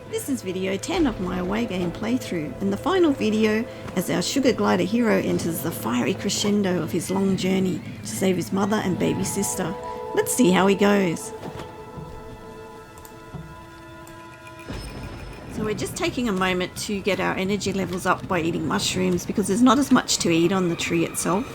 This is video 10 of my away game playthrough, and the final video as our sugar glider hero enters the fiery crescendo of his long journey to save his mother and baby sister. Let's see how he goes. So we're just taking a moment to get our energy levels up by eating mushrooms because there's not as much to eat on the tree itself.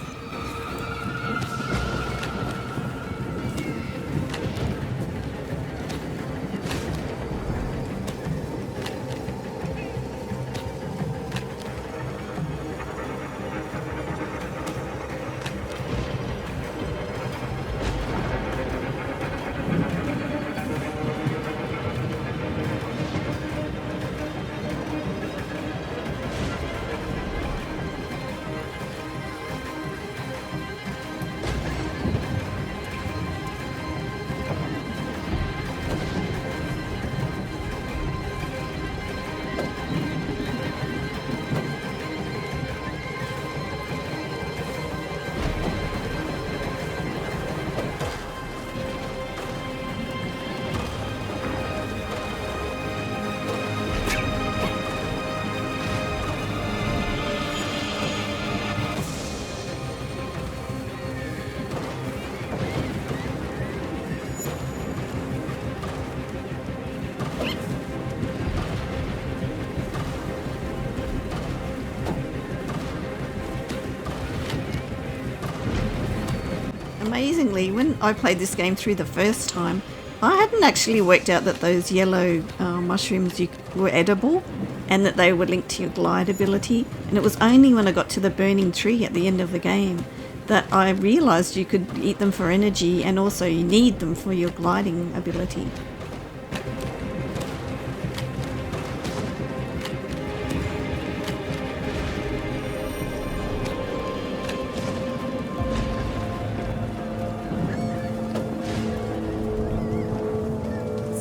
Amazingly, when I played this game through the first time, I hadn't actually worked out that those yellow mushrooms were edible and that they were linked to your glide ability. And it was only when I got to the burning tree at the end of the game that I realised you could eat them for energy and also you need them for your gliding ability.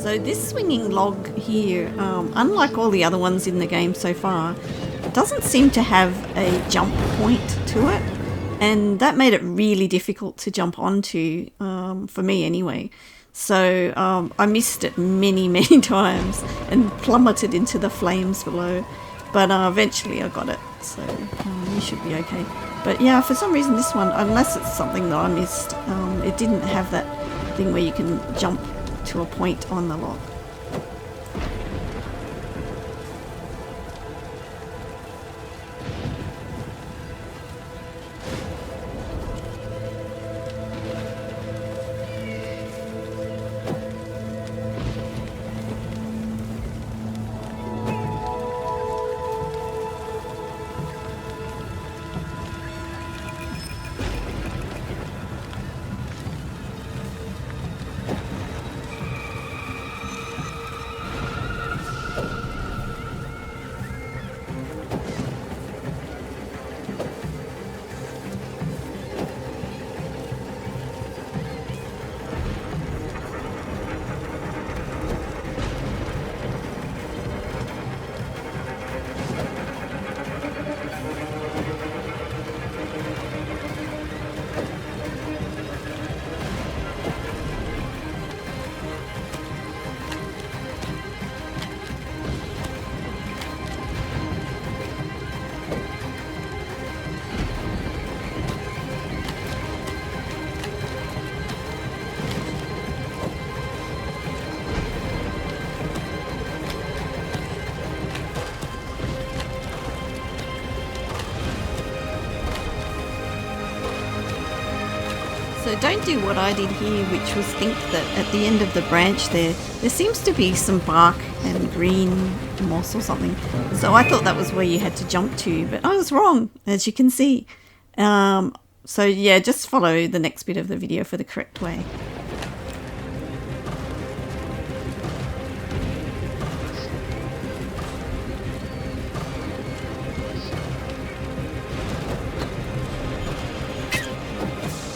So this swinging log here, unlike all the other ones in the game so far, doesn't seem to have a jump point to it, and that made it really difficult to jump onto, for me anyway. So I missed it many times and plummeted into the flames below, but eventually I got it, so you should be okay. But yeah, for some reason this one, unless it's something that I missed, it didn't have that thing where you can jump to a point on the log. So don't do what I did here, which was think that at the end of the branch there seems to be some bark and green moss or something. So I thought that was where you had to jump to, but I was wrong, as you can see. So yeah, just follow the next bit of the video for the correct way.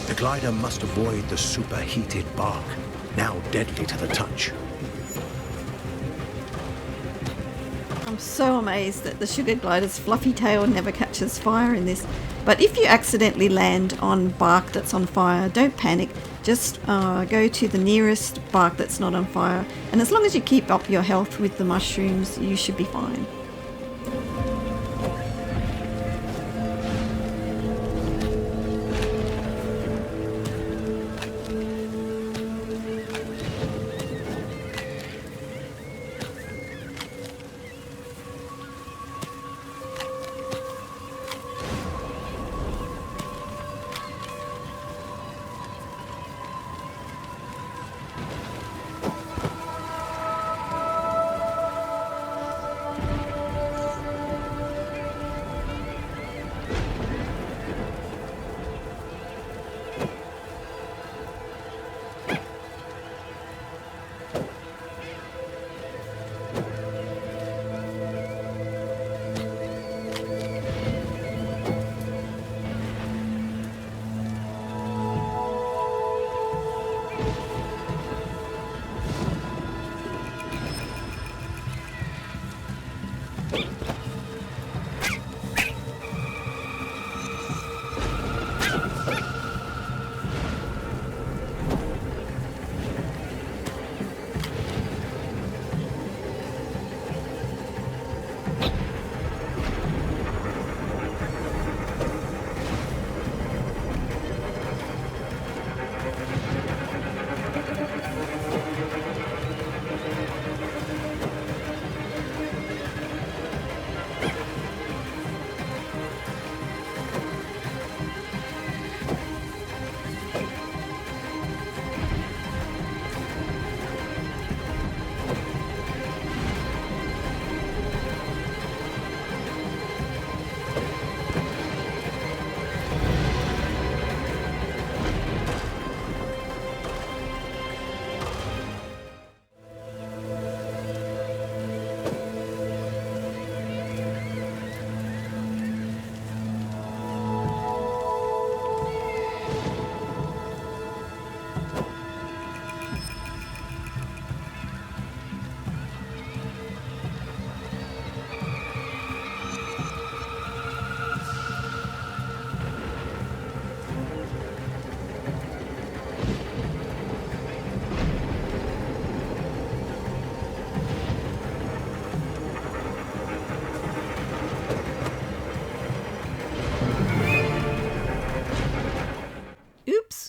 The glider must avoid the superheated bark, now deadly to the touch. I'm so amazed that the sugar glider's fluffy tail never catches fire in this. But if you accidentally land on bark that's on fire, don't panic. Just go to the nearest bark that's not on fire. And as long as you keep up your health with the mushrooms, you should be fine.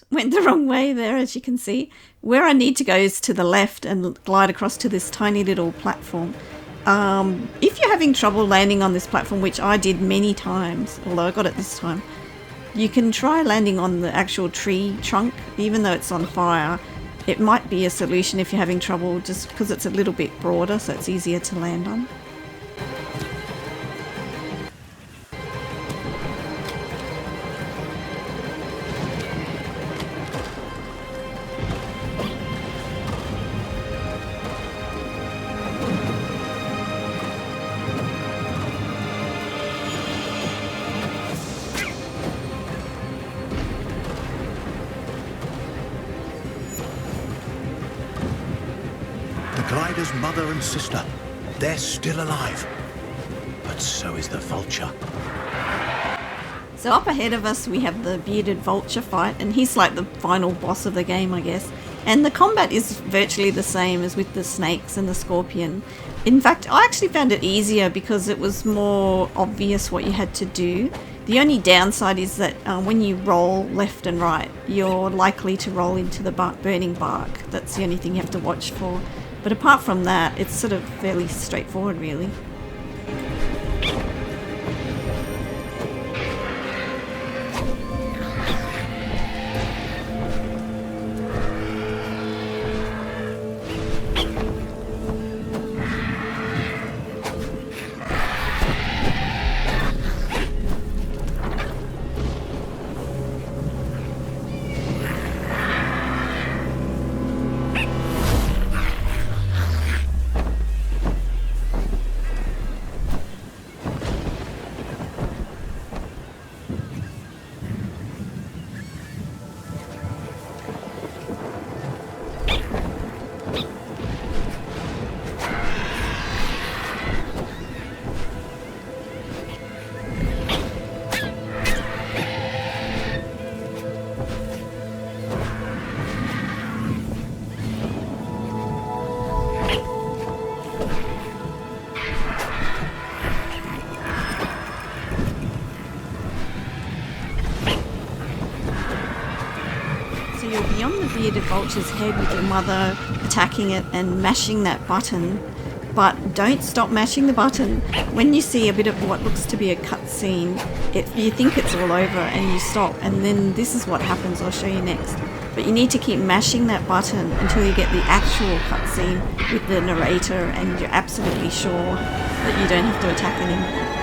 Went the wrong way there, as you can see. Where I need to go is to the left and glide across to this tiny little platform. If you're having trouble landing on this platform, which I did many times, although I got it this time, you can try landing on the actual tree trunk, even though it's on fire. It might be a solution if you're having trouble, just because it's a little bit broader, so it's easier to land on. Glider's mother and sister, they're still alive. But so is the vulture. So up ahead of us we have the bearded vulture fight, and he's like the final boss of the game, I guess. And the combat is virtually the same as with the snakes and the scorpion. In fact, I actually found it easier because it was more obvious what you had to do. The only downside is that when you roll left and right, you're likely to roll into the burning bark. That's the only thing you have to watch for. But apart from that, it's sort of fairly straightforward, really. bearded vulture's head with your mother, attacking it and mashing that button. But don't stop mashing the button. When you see a bit of what looks to be a cutscene, you think it's all over and you stop, and then this is what happens. I'll show you next. But you need to keep mashing that button until you get the actual cutscene with the narrator and you're absolutely sure that you don't have to attack anymore.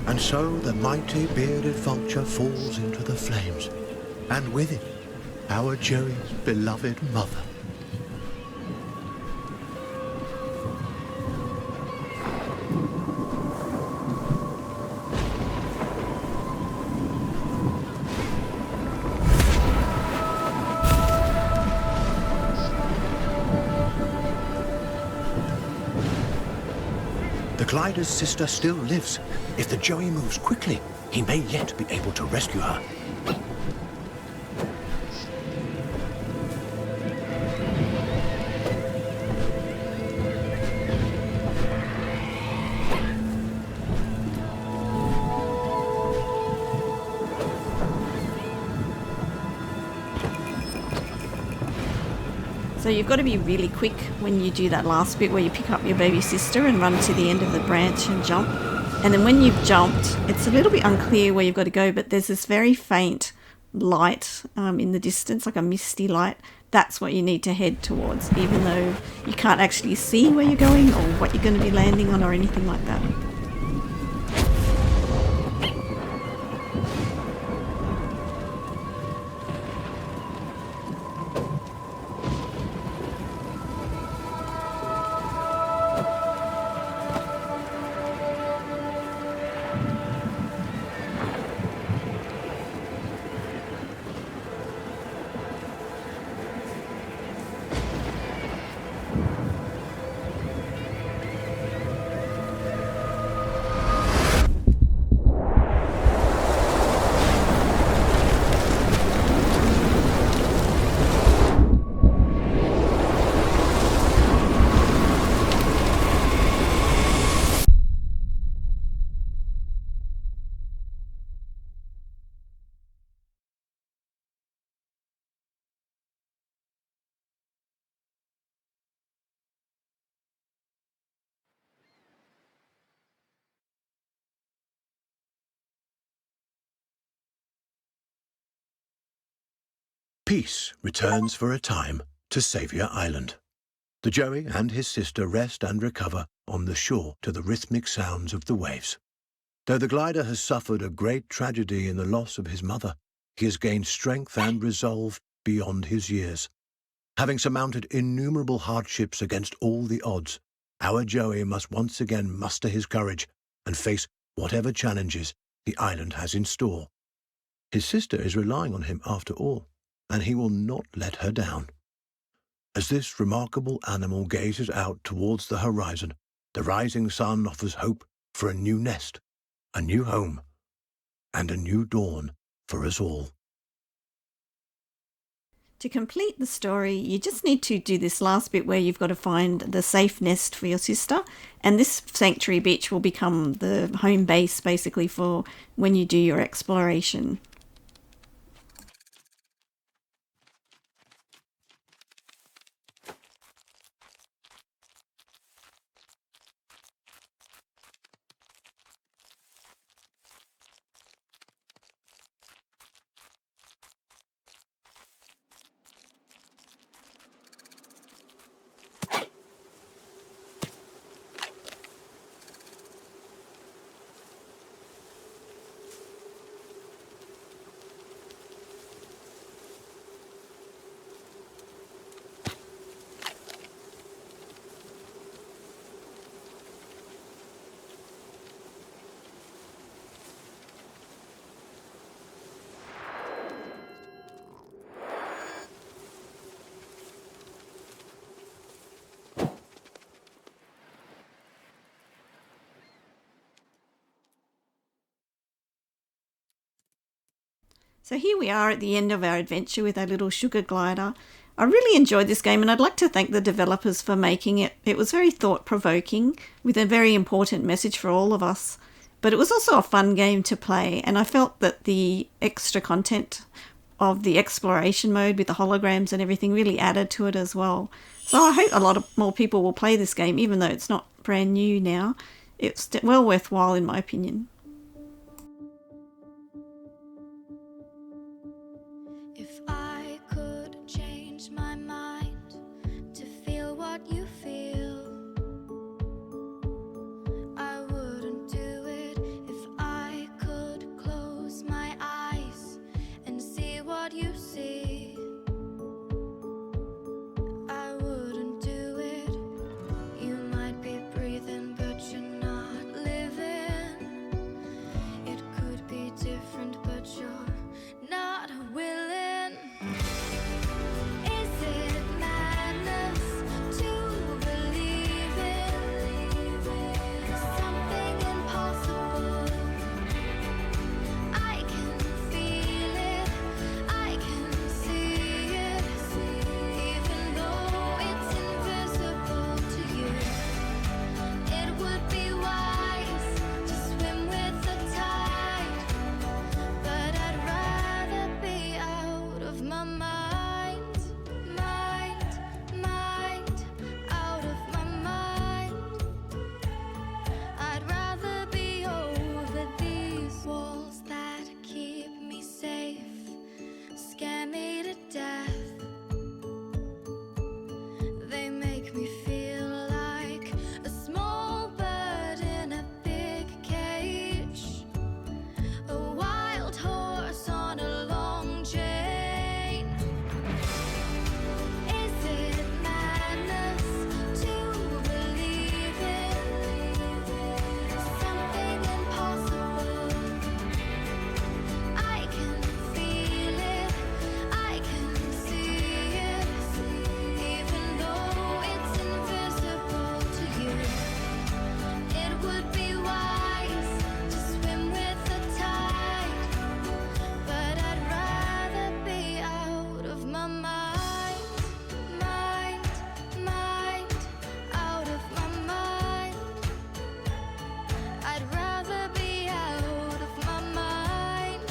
And so the mighty bearded vulture falls into the flames, and with it, our Joey's beloved mother. The glider's sister still lives. If the Joey moves quickly, he may yet be able to rescue her. So you've got to be really quick when you do that last bit where you pick up your baby sister and run to the end of the branch and jump. And then when you've jumped, it's a little bit unclear where you've got to go, but there's this very faint light in the distance, like a misty light. That's what you need to head towards, even though you can't actually see where you're going or what you're going to be landing on or anything like that. Peace returns for a time to Saviour Island. The Joey and his sister rest and recover on the shore to the rhythmic sounds of the waves. Though the glider has suffered a great tragedy in the loss of his mother, he has gained strength and resolve beyond his years. Having surmounted innumerable hardships against all the odds, our Joey must once again muster his courage and face whatever challenges the island has in store. His sister is relying on him after all, and he will not let her down. As this remarkable animal gazes out towards the horizon, the rising sun offers hope for a new nest, a new home, and a new dawn for us all. To complete the story, you just need to do this last bit where you've got to find the safe nest for your sister, and this sanctuary beach will become the home base basically for when you do your exploration. So here we are at the end of our adventure with our little sugar glider. I really enjoyed this game and I'd like to thank the developers for making it. It was very thought-provoking with a very important message for all of us. But it was also a fun game to play, and I felt that the extra content of the exploration mode with the holograms and everything really added to it as well. So I hope a lot of more people will play this game, even though it's not brand new now. It's well worthwhile in my opinion. If I could change my mind to feel what you feel, I wouldn't do it. If I could close my eyes and see what you see, I wouldn't do it. You might be breathing, but you're not living. It could be different, but you're not willing. Is it madness to believe in something impossible? I can feel it, I can see it, even though it's invisible to you. It would be wise to swim with the tide, but I'd rather be out of my mind, out of my mind. I'd rather be over these walls that keep me safe, scare me to death. They make me feel like a small bird in a big cage, a wild horse on a long chain. Is it madness to believe in something impossible? I can feel it, I can see it, even though it's invisible to you. It would be wise to swim with the tide, but I'd rather be out of my mind, out of my mind. I'd rather be out of my mind,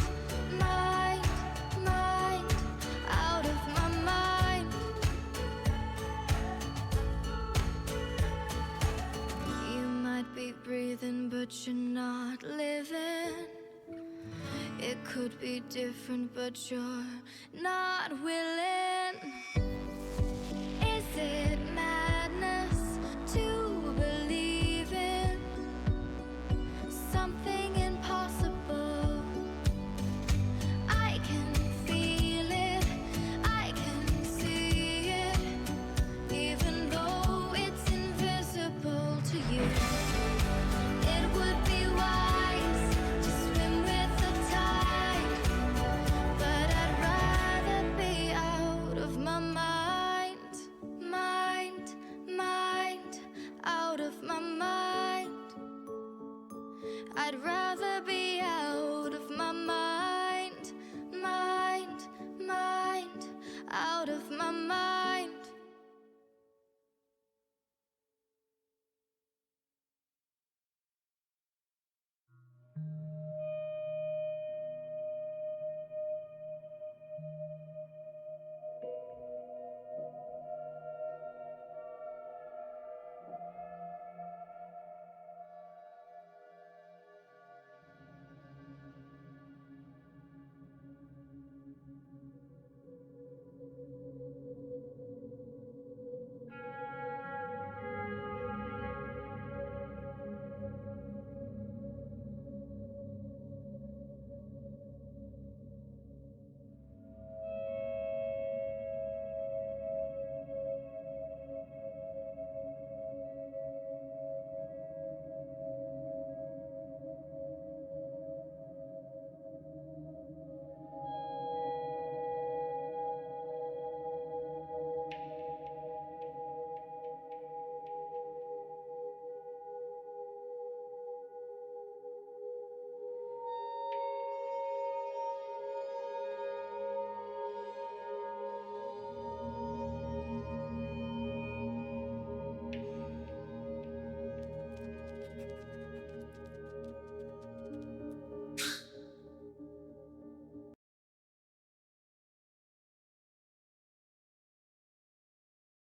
out of my mind. You might be breathing, but you're not living. It could be different, but you're not willing. Is it madness to believe in something impossible? I can feel it, I can see it, even though it's invisible to you. It would be wise to swim with the tide, but I'd rather be out of my mind, out of my mind. I'd rather be